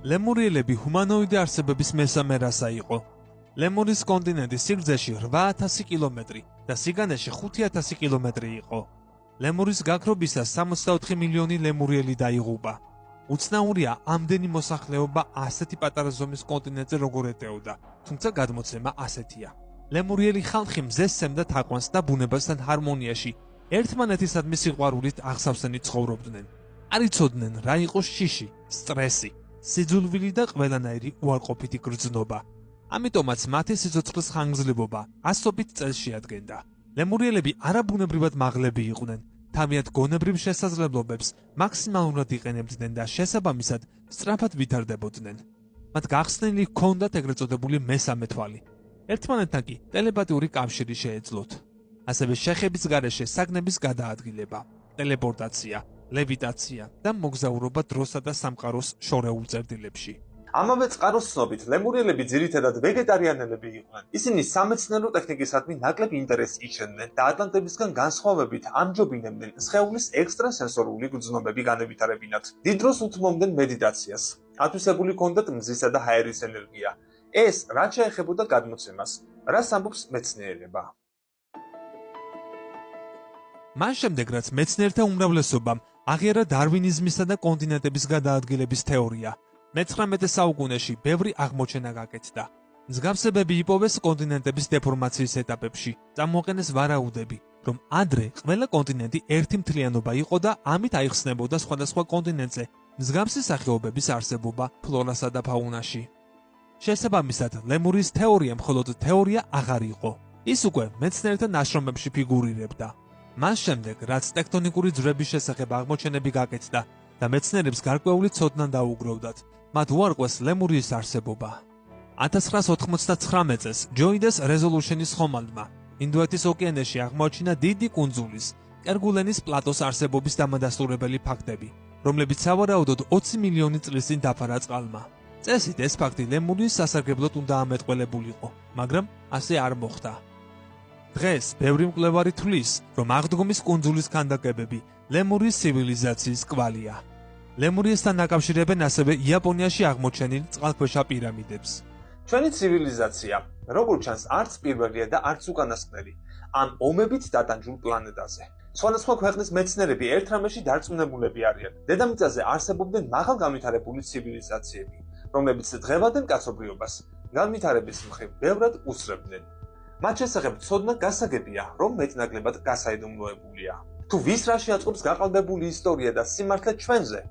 ლემურიელები ჰუმანოიდი არსებების მესამე რასა იყო. ლემურის კონტინენტი სიგრძეში 8000 კილომეტრი და სიგანეში 5000 კილომეტრი იყო. ლემურის გაქრობისას 64 მილიონი ლემურიელი დაიღუპა. უცნაურია ამდენი მოსახლეობა ასეთი პატარა ზომის კონტინენტზე როგორ ეტეოდა, თუმცა გადმოცემა ასეთია. ლემურიელი ხალხი მზეს სცემდა თაყვანს და ბუნებასთან ჰარმონიაში ერთმანეთისადმი სიყვარულით აღსავსენი ცხოვრობდნენ. არ იცოდნენ რა იყო შიში, სტრესი, სიძულვილი და ყველანაირი უარყოფითი გრძნობა. ამიტომაც მათი სიცოცხლის ხანგრძლივობა ასობით წელს შეადგენდა. ლემურიელები არაბუნებრივად მაღლები იყვნენ, თავიანთ გონებრივ შესაძლებლობებს მაქსიმალურად იყენებდნენ და შესაბამისად სწრაფად ვითარდებოდნენ. მათ გახსნილი ჰქონდათ ეგრეთ წოდებული მესამე თვალი. ერთმანეთთან კი ტელეპათიური კავშირი შეეძლოთ. ასევე შეხების გარეშე საგნების გადაადგილება, ტელეპორტაცია, ლევიტაცია და მოგზაურობა დროსა და სამყაროს შორეულ წერტილებში. ამავე წყაროს ცნობით, ლემურიელები ძირითადად ვეგეტარიანელები იყვნენ. ისინი სამეცნიერო ტექნიკისადმი ნაკლებ ინტერესს იჩენდნენ და ატლანტებისგან განსხვავებით ამჯობინებდნენ სხეულის ექსტრასენსორული გრძნობები განევითარებინათ. დიდ დროს უთმობდნენ მედიტაციას. ათვისებული ჰქონდათ მზისა და ჰაერის ენერგია. ეს რაც შეეხებოდა გადმოცემას, რას ამბობს მეცნიერება. მას შემდეგ, რაც მეცნიერთა უმრავლესობამ აღიარა დარვინიზმისა და კონტინენტების გადაადგილების თეორია, მე-19 საუკუნეში ბევრი აღმოჩენა გაკეთდა. მსგავსებები იპოვეს კონტინენტების დეფორმაციის ეტაპებში, წამოაყენეს ვარაუდები, რომ ადრე ყველა კონტინენტი ერთი მთლიანობა იყო და ამით აიხსნებოდა სხვადასხვა კონტინენტზე მსგავსი სახეობების არსებობა ფლორასა და ფაუნაში. შესაბამისად, ლემურის თეორია მხოლოდ თეორია აღარ იყო. ის უკვე მეცნიერთა ნაშრომებში ფიგურირებდა. მას შემდეგ, რაც ტექტონიკური ძვრების შესახებ აღმოჩენები გაკეთდა და მეცნიერებს გარკვეული ცოდნა დაუგროვდათ, მათ უარყვეს ლემურიის არსებობა. 1999 წელს ჯოინდეს რეზოლუშენის ხომალდმა ინდოეთის ოკეანეში აღმოაჩინა დიდი კუნძულის, კერგულენის პლატოს არსებობის დამადასტურებელი ფაქტები, რომლებიც სავარაუდოდ 20 მილიონი წლის წინ დაფარა წყალმა. წესით ეს ფაქტი ლემურიის სასარგებლოდ უნდა ამეტყველებულიყო, მაგრამ ასე არ მოხდა. დღეს ბევრი მკვლევარი თვლის, რომ აღდგომის კუნძულის ქანდაკებები ლემურიის ცივილიზაციის კვალია. ლემურიესთან დაკავშირებენ ასევე იაპონიაში აღმოჩენილ წყალქვეშა პირამიდებს. ჩვენი ცივილიზაცია, როგორც ჩანს, არც პირველია და არც უკანასკნელი ამ ომებით დატანჯულ პლანეტაზე. სხვადასხვა ქვეყნის მეცნიერები ერთ რამეში დარწმუნებულები არიან. დედამიწაზე არსებობდნენ მაღალგანვითარებული ცივილიზაციები, რომლებიც დღევანდელ კაცობრიობას განვითარების მხრივ ბევრად უსწრებდნენ. მათ შესახებ ცოდნა გასაგებია, რომ მეტნაკლებად გასაიდუმლოებულია. თუ ვის რა შეაწყობს გაყალბებული ისტორია და სიმართლე ჩვენზე,